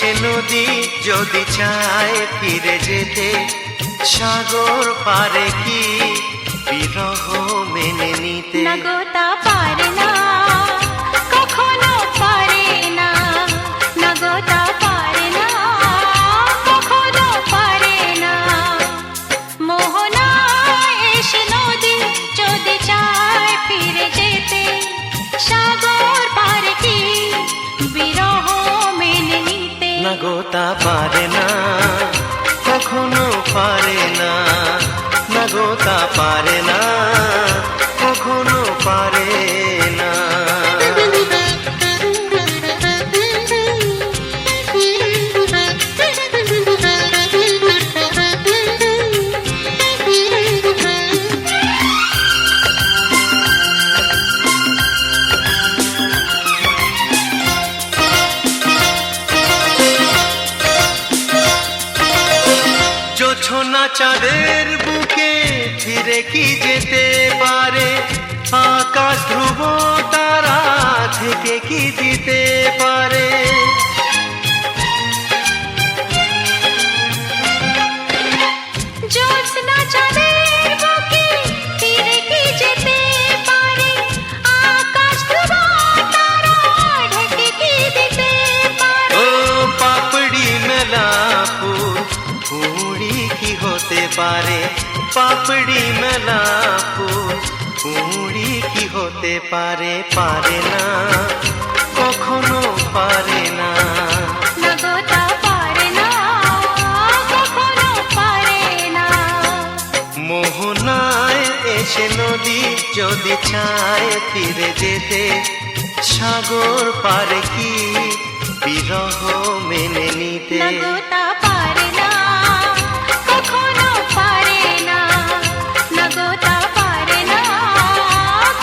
এসে নদী যদি চায় ফিরে যেতে, সাগর পারে কি বিরহ মেনে নিতে? না গো তা পারে না, কখনো পারে না। না গো তা পারে না, কখনো পারে না। মোহনা এসে নদী যদি চায় ফিরে যেতে, সাগর পারে কি বিরহ মেনে নিতে? না গো তা পারে না, কখনো পারে না। না গো তা পারে না, কখনো পারে না। জোছনা চাঁদের বুকে ফিরে কি যেতে পারে? আকাশ ধ্রুব তারা থেকে কি দিতে পারে? জ্যোৎস্না চাঁদের বুকে ফিরে কি যেতে পারে? আকাশ ধ্রুব তারা ঢেকে কি দিতে পারে? ও পাপড়ি মেলা ফুল কুড়ি কি হতে পারে? পাপড়ি মেলা ফুল কুড়ি কি হতে পারে? পারে না, কখনো পারে না। না গো তা পারে না, কখনো পারে না। মোহনায় এসে নদী যদি চায় ফিরে যেতে, সাগর পারে কি বিরহ মেনে নিতে? না গো তা পারে না, কখনো পারে না। না গো তা পারে না,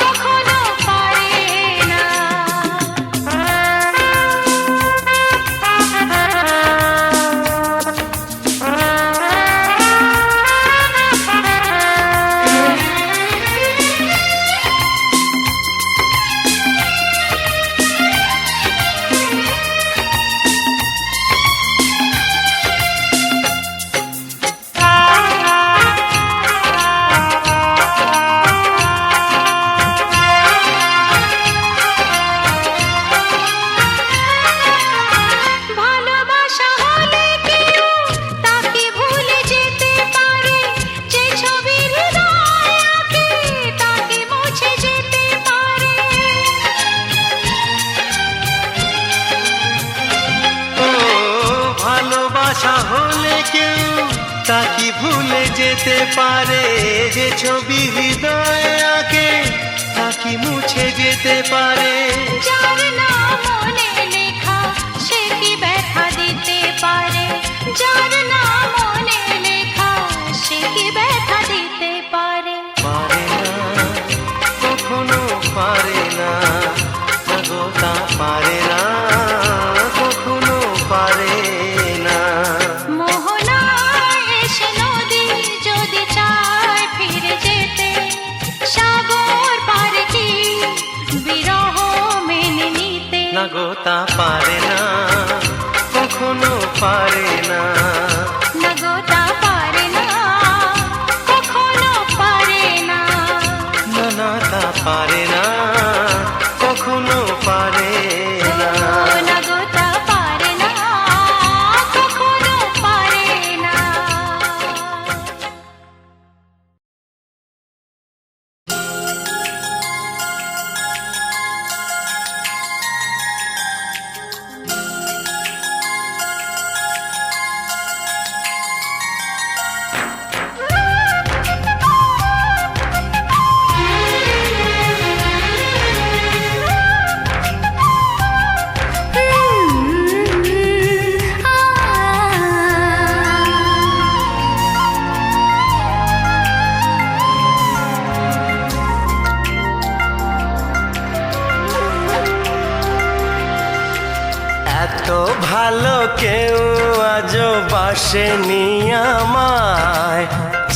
কখনো পারে না। ভালোবাসা হলে কেউ তাকে ভুলে যেতে পারে, যে ছবির হৃদয় আঁকে তাকে মুছে যেতে পারে। ও ভালোবাসা হলে কেউ তাকে ভুলে যেতে পারে, যে ছবি হৃদয় আঁকে তাকে মুছে যেতে পারে। যার নাম মনে লেখা সে কি ব্যথা দিতে পারে? যার নাম মনে লেখা সে কি ব্যথা দিতে পারে? পারে না, কখনো পারে না। না গো তা পারে না, কখনো পারে না। মোহনা এসে নদী যদি চায় ফিরে যেতে, সাগর পারে কি বিরহ মেনে নিতে? না গো তা পারে না, কখনো পারে না। না গো তা পারে না, কখনো পারে না। না না তা পারে না, কখনো পারে না। না গো তা পারে না, কখনো পারে না। এত ভালো কেউ আজও বাসেনি আমায়,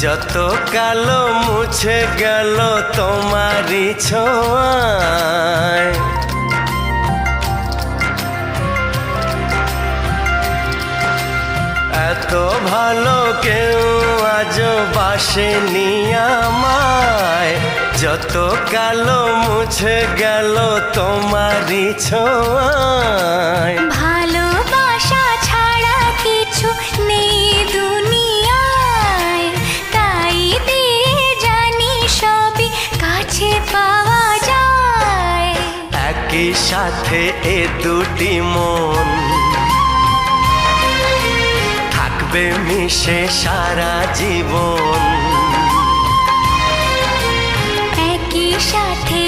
যত কালো মুছে গেল তোমারই ছোঁয়ায়। এত ভালো কেউ আজও বাসেনি আমায়, যত কালো মুছে গেল তোমারই ছোঁয়ায়। ভালোবাসা ছাড়া কিছু নেই দুনিয়ায়, তাই দিয়ে জানি সবই কাছে পাওয়া যায়। একই সাথে এ দুটি মন থাকবে মিশে সারা জীবন। একই সাথে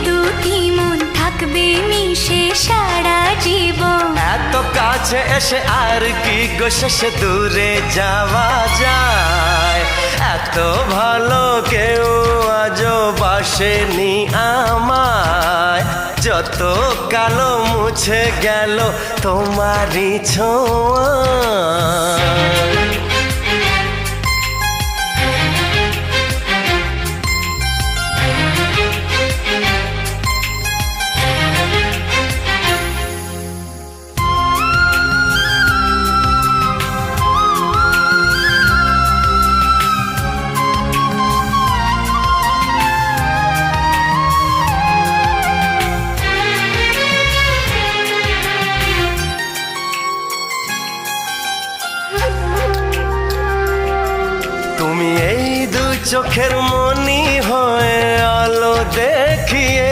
দুটি মন থাকবে মিশে সারা জীবন। এত কাছে এসে আর কি গো শেষে দূরে যাওয়া যায়। এত ভালো কেউ আজও বাসেনি আমায়, যত কালো মুছে গেল তোমারই ছোঁয়ায়। তুমি এই দুই চোখের মনি হয়ে আলো দেখিয়ে,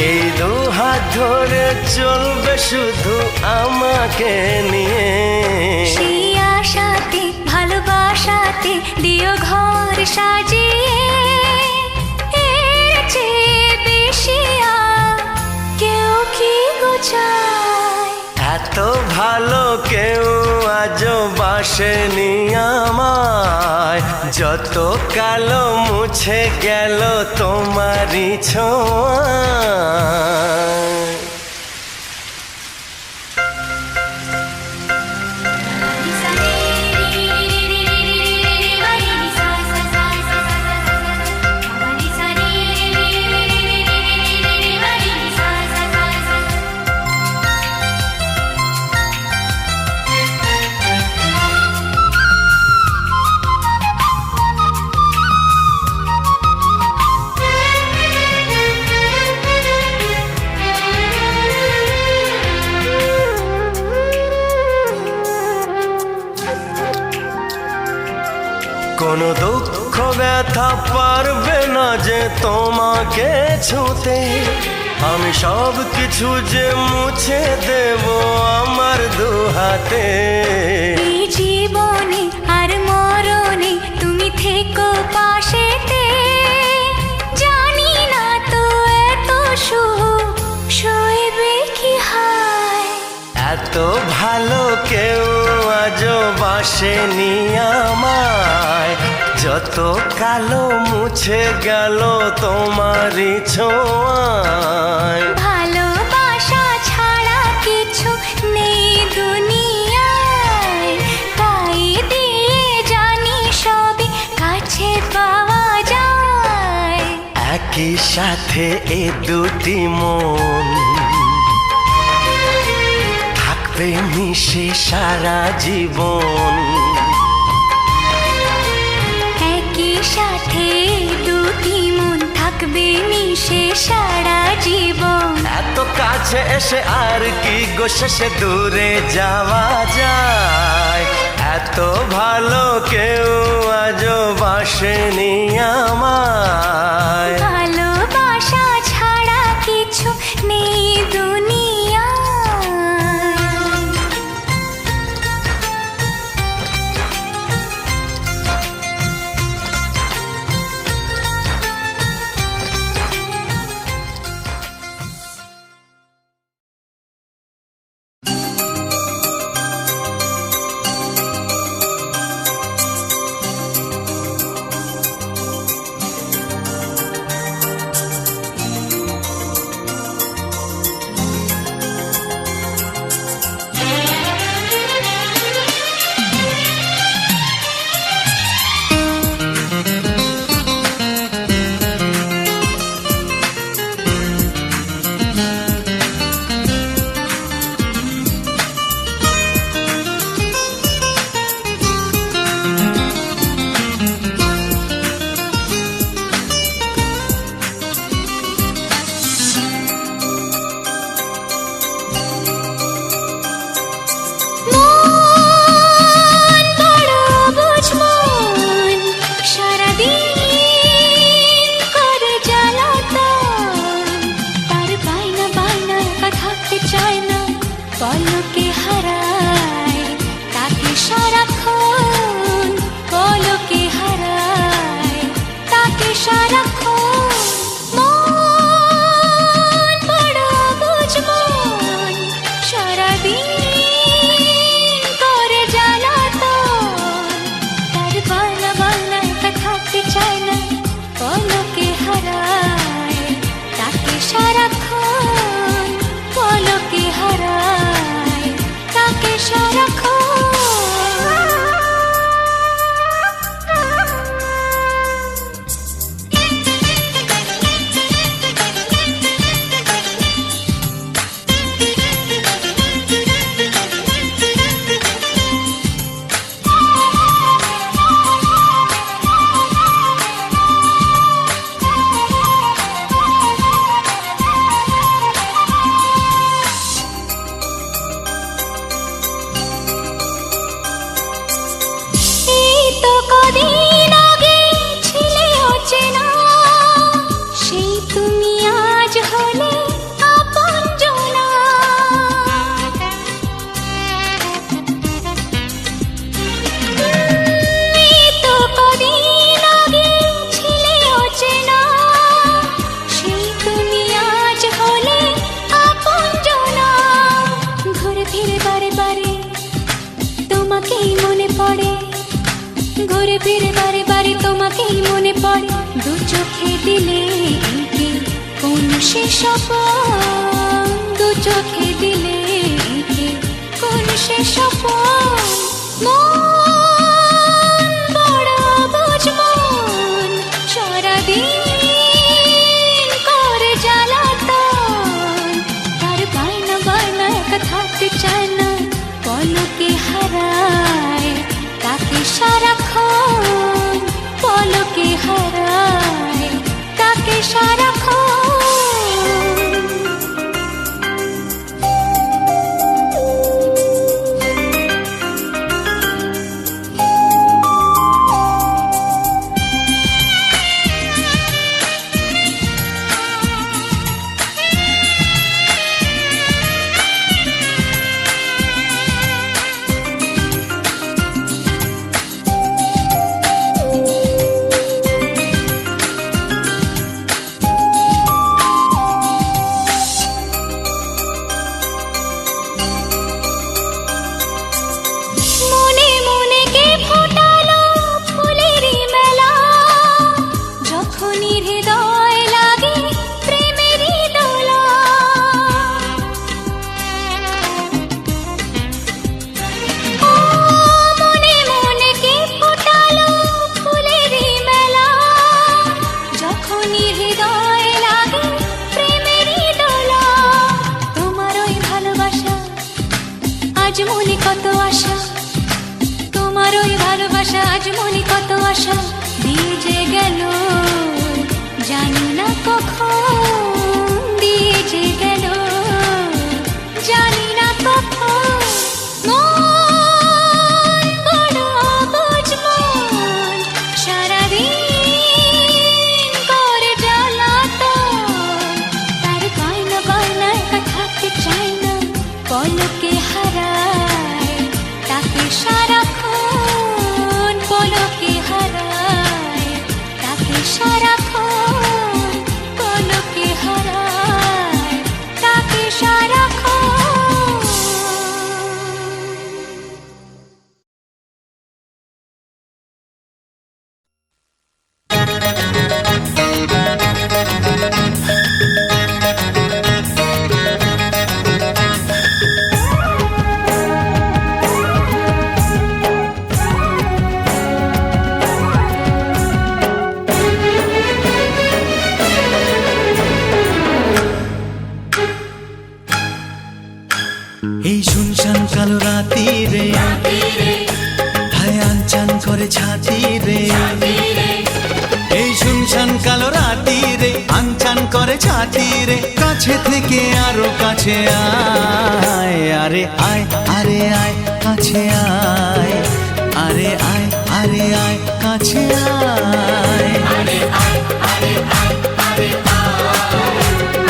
এই দু হাত ধরে চলবে শুধু আমাকে নিয়ে। সেই আশাতে ভালোবাসাতে দিও ঘর সাজিয়ে, এর চেয়ে বেশি আর কেউ কি গো চায়। এত ভালো কেউ আজও বাসেনি আমায়, যত কালো মুছে গেল তোমারই ছোঁয়ায়। কোনো দুঃখ ব্যথা পারবে না যে তোমাকে ছুঁতে, আমি সব কিছু যে মুছে দেব আমার দু হাতে। এই জীবনে আর মরণে তুমি থেকো পাশেতে, জানি না তো এত সুখ সইবে কি হায়। এত ভালো কেউ আজও বাসেনি আমায়, যত কালো মুছে গেল তোমারই ছোঁয়ায়। ভালোবাসা ছাড়া কিছু নেই দুনিয়ায়, তাই দিয়ে জানি সবই কাছে পাওয়া যায়। একই সাথে এ দুটি মন থাকবে মিশে সারা জীবন। একই সাথে দুটি মন থাকবে মিশে সারা জীবন। এত কাছে এসে আর কি গো শেষে দূরে যাওয়া যায়। এত ভালো কেউ আজও বাসেনি আমায়, ভালোবাসা ছাড়া কিছু নেই দুনিয়ায়। পড়ে দু চোখে দিলে এঁকে কোন সে স্বপন, দু চোখে দিলে এঁকে কোন সে স্বপন। মন বড় বুঝ মন, সারাদিন করে জ্বালাতন, তার বায়না বায়না একা থাকতে চায় না, পলকে হারায় তাকে সারাক্ষণ, পলকে হারায় তাকে সারাক্ষণ। আজ মনে কত আশা, তোমার ওই ভালোবাসা, আজ মনে কত আশা দিয়ে যে গেল, জানি না কখন দিয়ে যে গেল, জানি না কখন। মন বড় অবুঝ মন, সারাদিন করে জ্বালাতন, তার বায়না বায়না একা থাকতে চায় না, পলকে হারায় তাকে সারাক্ষণ, পলকে হারায় তাকে সারাক্ষণ, পলকে হারায় তাকে সারাক্ষণ। এই শুনশান কালো রাতি রে, হায় আনচান করে ছাতি রে, এই শুনশান কালো রাতি রে, আনচান করে ছাতি রে, কাছে থেকে আরো কাছে আয়, আরে আয়, আরে আয় কাছে আয়, আরে আয়, আরে আয় কাছে আয়, আরে আয়, আরে আয়, আরে আয়,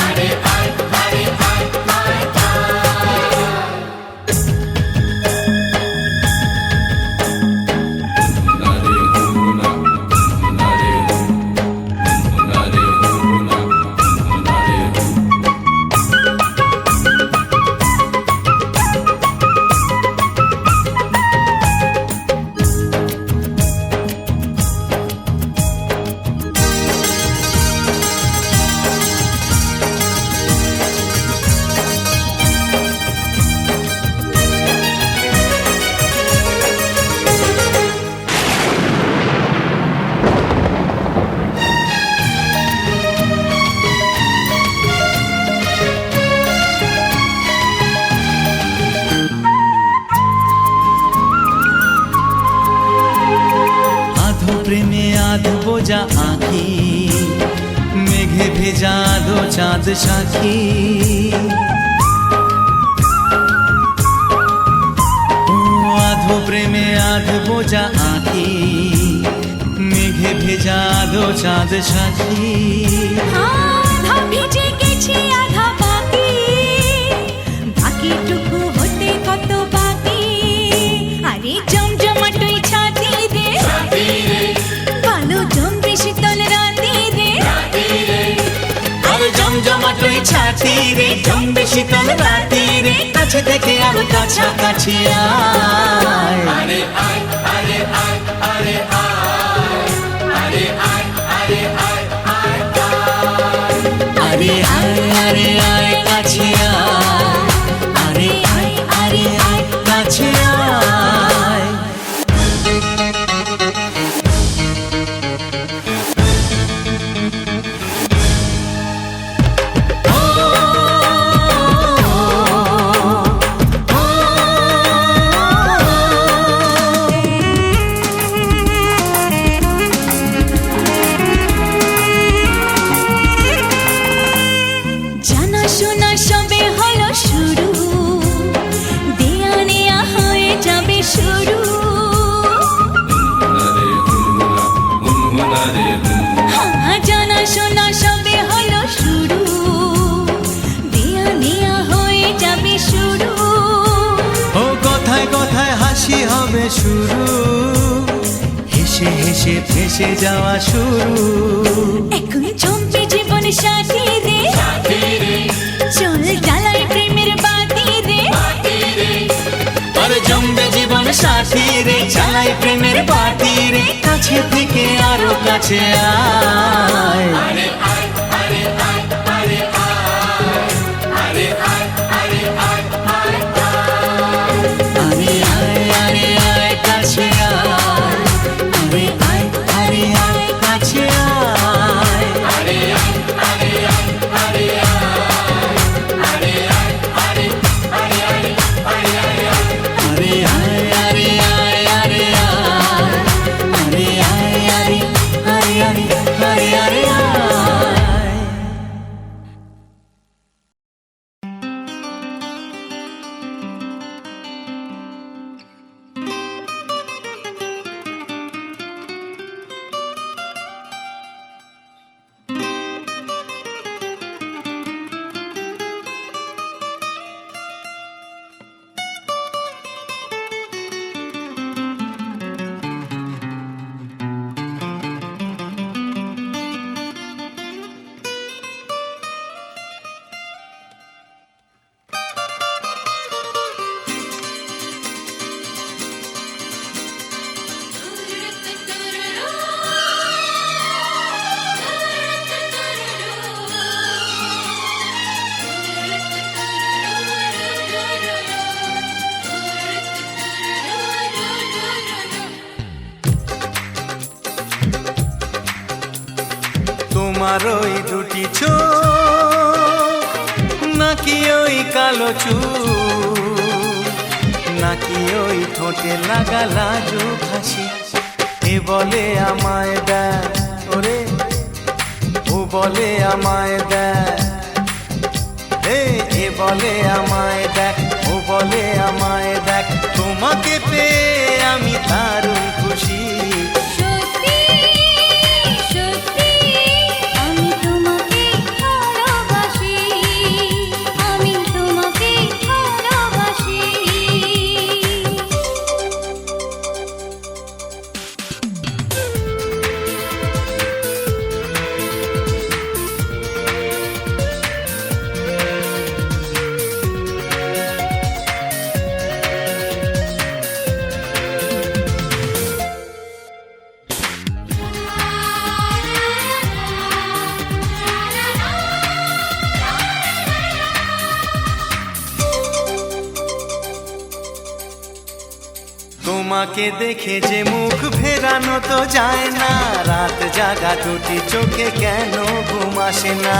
আরে আয়, আরে আয়, আয় প্রেমে আধো বোঝা আঁখি, মেঘে ভেজা দো চাঁদ সাক্ষী, ও আধো প্রেমে আধো বোঝা আঁখি, মেঘে ভেজা দো চাঁদ সাক্ষী। আধা ভিজে গেছি আধা বাকি, বাকিটুকু হতে কত বাকি, আরে জমজমাটই ছাতি রে, কালো জমবে শীতল রাতি রে, আরে জমজমাটই ছাতি রে, জমবে শীতল রাতি রে, কাছে থেকে আরো কাছাকাছি আয়, আরে আয়, আরে আয়, আরে আয়, আরে আয়। হ্যাঁ, জানা শোনা সবে হলো শুরু, দেয়া নেয়া হয়ে যাবে শুরু। ও কথায় কথায় হাসি হবে শুরু, হেসে হেসে ভেসে যাওয়া শুরু। এখন জমবে জীবন সাথী রে, চল জ্বালাই প্রেমের বাতি রে। আরে জমবে জীবন সাথী রে, চালাই প্রেমের বাতি রে। কাছে থেকে আরো কাছে আয়, আরে আয়, আরে আয়, আরে আয়, আরে আয়, আরে আয়, আরে আয়, আরে আয় কাছে আয়, আরে আয়, আরে আয় কাছে আয়, আরে আয়, আরে আয়, আরে আয়, আরে আয়, আরে আরে আরে আরে আরে আরে আয়, আরে আয়, আরে আয়, আরে আয়, আরে আরে আরে আরে আরে আয়। তোমার ওই দুটি চোখ, নাকি ওই কালো চুল, নাকি ওই ঠোঁটে লাগা লাজুক হাসি। এ বলে আমায় দেখ ওরে, ও বলে আমায় দেখ, এ বলে আমায় দেখ, ও বলে আমায় দেখ। তোমাকে পেয়ে আমি দারুণ খুশি। সত্যি সত্যি আমি তোমাকে ভালোবাসি, আমি তোমাকে ভালোবাসি। তোমাকে দেখে যে মুখ ফেরানো তো যায় না, রাত জাগা দুটি চোখে কেন ঘুম আসে না।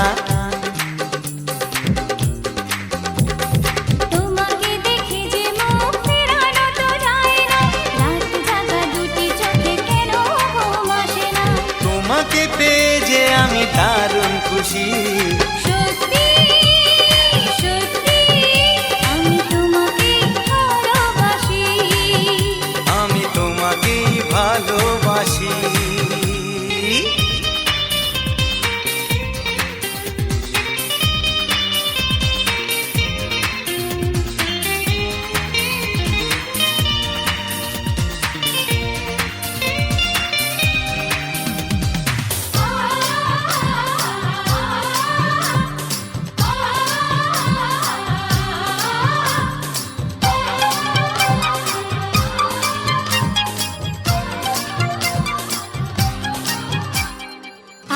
তোমাকে দেখে যে মুখ ফেরানো তো যায় না, রাত জাগা দুটি চোখে কেন ঘুম আসে না। তোমাকে পেয়ে যে আমি দারুণ খুশি। সত্যি সত্যি আমি তোমাকে ভালোবাসি, আমি তোমাকেই ভালোবাসি।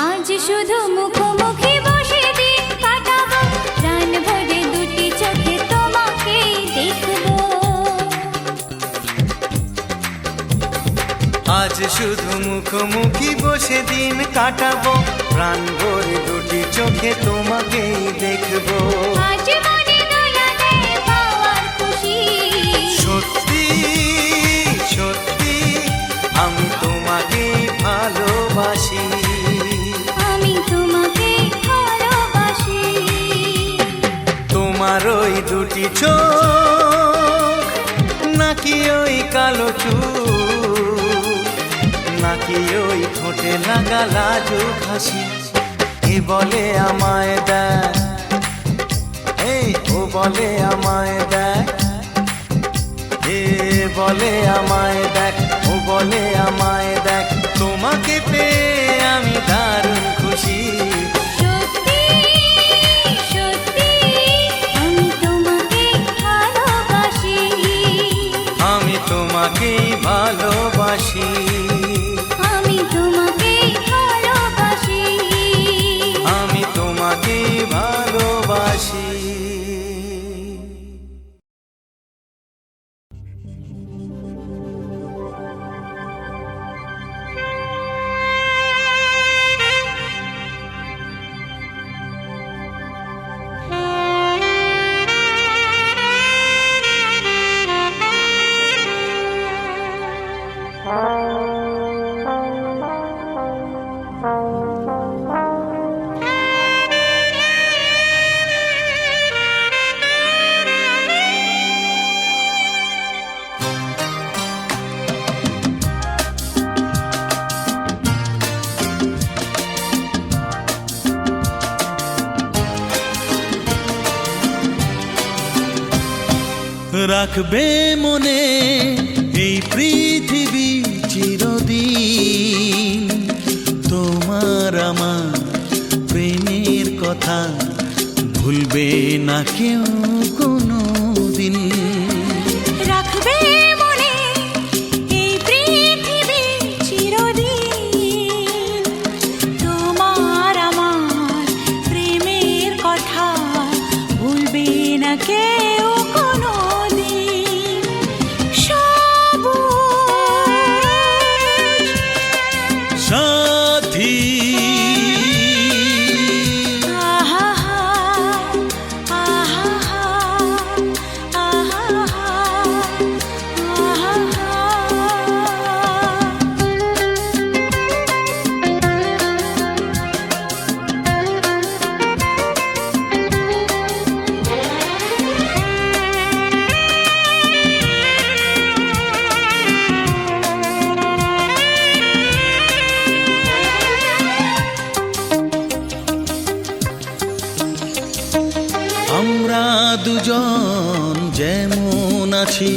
আজ শুধু মুখোমুখি বসে দিন কাটাবো, প্রাণ ভরে দুটি চোখে তোমাকেই দেখবো। আজ শুধু মুখোমুখি বসে দিন কাটাবো, প্রাণ ভরে দুটি চোখে তোমাকেই দেখবো। আজ মনে দোলা দেয় পাওয়ার খুশি। সত্যি সত্যি আমি তোমাকেই ভালোবাসি। আমি তোমাকে ভালোবাসি। তোমার ওই দুটি চোখ, নাকি ওই কালো চুল, নাকি কি ওই ঠোঁটে লাগা লাজুক হাসি। এ বলে আমায় দেখ, এই ও বলে আমায় দেখ, এ বলে আমায় দেখ, ও বলে আমায় দেখ, তোমাকে পেয়ে আমি দারুণ খুশি। সত্যি সত্যি আমি তোমাকে ভালোবাসি, আমি তোমাকেই ভালোবাসি, আমি তোমাকে ভালোবাসি, আমি তোমাকেই ভালোবাসি। রাখবে মনে এই পৃথিবী চিরদিন, তোমার আমার প্রেমের কথা ভুলবে না কেউ কোনো দিন। রাখবে মনে এই পৃথিবী চিরদিন, তোমার আমার প্রেমের কথা ভুলবে না কেউ কোনো দিন। সবুজ সাথী আহা আহা আহা আমরা দুজন যেমন আছি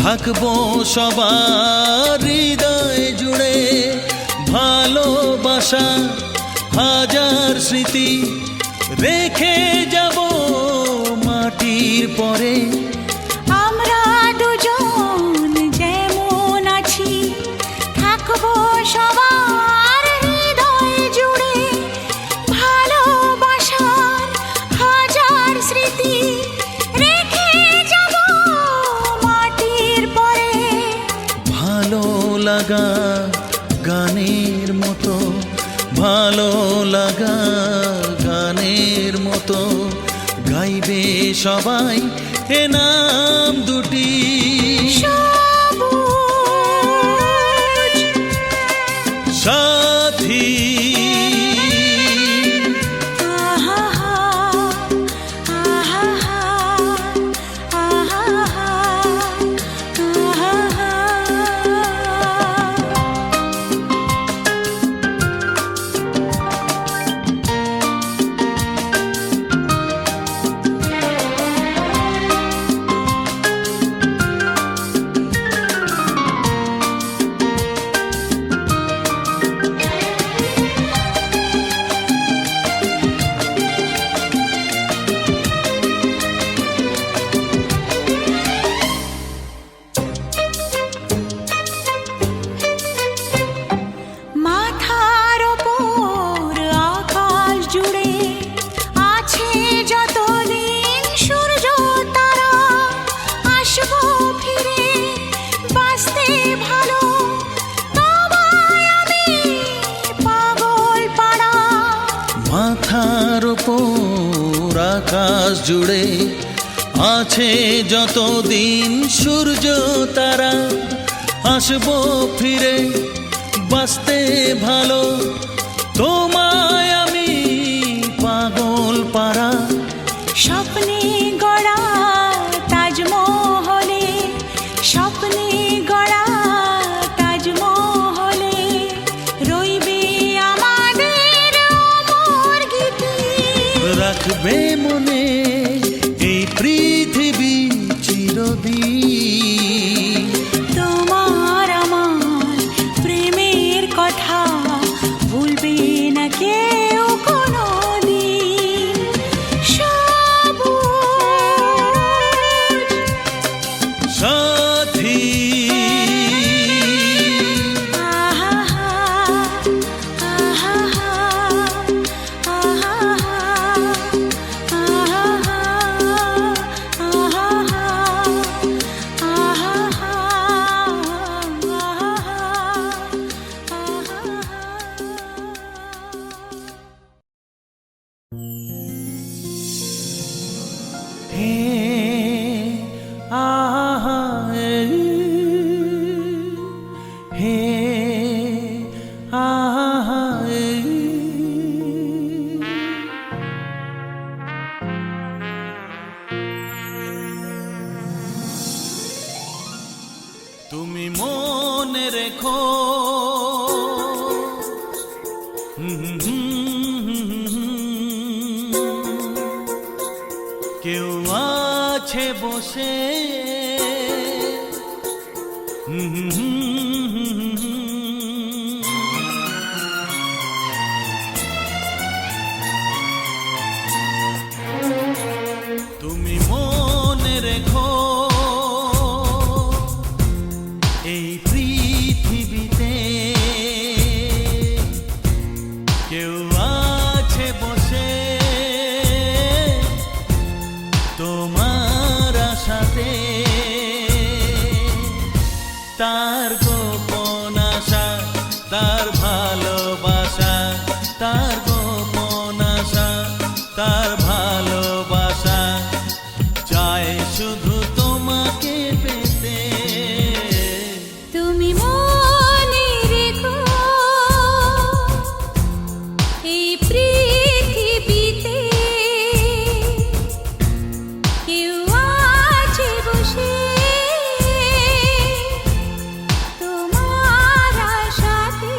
থাকবো সবার হৃদয় জুড়ে, ভালোবাসা হাজার স্মৃতি রেখে যাব মাটির পরে। আমরা দুজন যেমন আছি থাকবো সবার হৃদয় জুড়ে, ভালোবাসার হাজার স্মৃতি রেখে যাব মাটির পরে। ভালো লাগা গানের মতো, ভালো লাগা গানের মতো গাইবে সবাই এ নাম দুটি। সবুজ সাথী আহা আহা আহা মাথার ওপর আকাশ জুড়ে আছে যতদিন সূর্য তারা, আসবো ফিরে বাঁচতে ভালো তোমায় আমি পাগল পাড়া। মাথার ওপর আকাশ জুড়ে আছে যতদিন সূর্য তারা, আসবো ফিরে বাঁচতে ভালো তোমায় আমি পাগল পাড়া। স্বপ্নে গড়া তাজমহলে, স্বপ্নে গড়া তাজমহলে রাখবে মনে এই পৃথিবী চিরদিন। তোমার আমার প্রেমের কথা ভুলবে না কেউ কোনোদিন। সবুজ সাথী আহা আহা আহা হে আহা হে আহা তুমি মনে রেখো কেউ আছে বসে তুমি মনে রেখো এই পৃথিবীতে কেউ আছে বসে তোমার আশাতে, তার গোপন আশা, তার ভালোবাসা, তার গোপন আশা, তার ভালোবাসা চায় শুধু তোমাকে পেতে। তুমি মনে রেখো এই পৃথিবীতে কেউ আছে বসে তোমার আশাতে।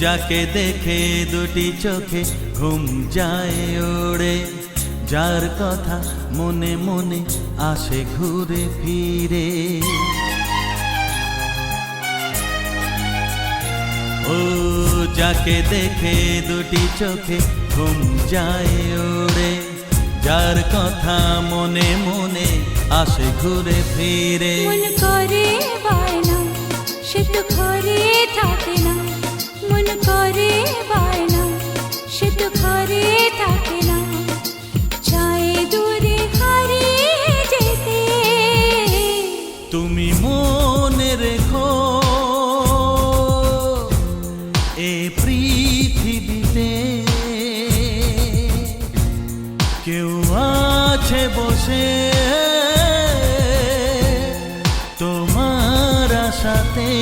যাকে দেখে দুটি চোখে ঘুম যায় ওড়ে, যার কথা মনে মনে আসে ঘুরে ফিরে, ও যাকে দেখে দুটি চোখে ঘুম যায় ওড়ে, যার কথা মনে মনে আসে ঘুরে ফিরে। মন করে বায়না সে তো ঘরে থাকে না, মন করে বায়না সে তো ঘরে থাকে না, চায় দূরে হারিয়ে যেতে। তুমি মনে রেখো এ পৃথিবীতে কেউ আছে বসে তোমার আশাতে।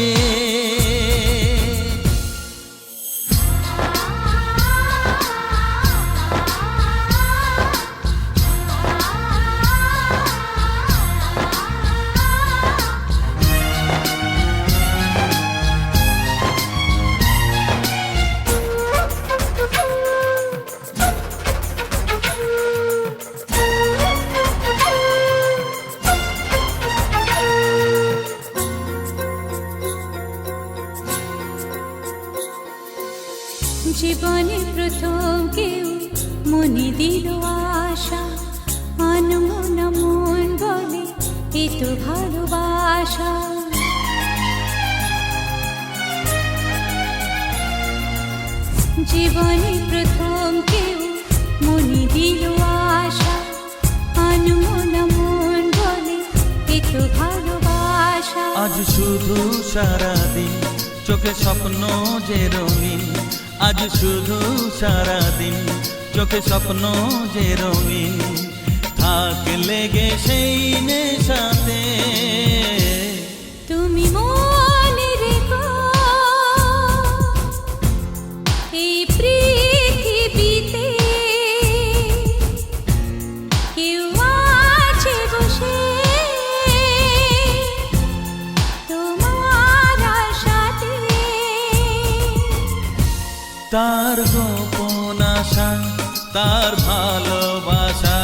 জীবনে প্রথম কেউ মনে দিল আশা, আনমন মন বলে এ তো ভালোবাসা। জীবনে প্রথম কেউ মনে দিল আশা, আনমন মন বলে এ তো ভালোবাসা। আজ শুধু সারাদিন চোখে স্বপ্ন যে রঙিন, আজ শুধু সারাদিন চোখে স্বপ্ন যে রঙিন, থাক লেগে সেই নেশাতে। তুমি মনে রেখো এই পৃথিবীতে কেউ আছে বসে তোমার আশাতে। তার গোপন আশা, তার ভালোবাসা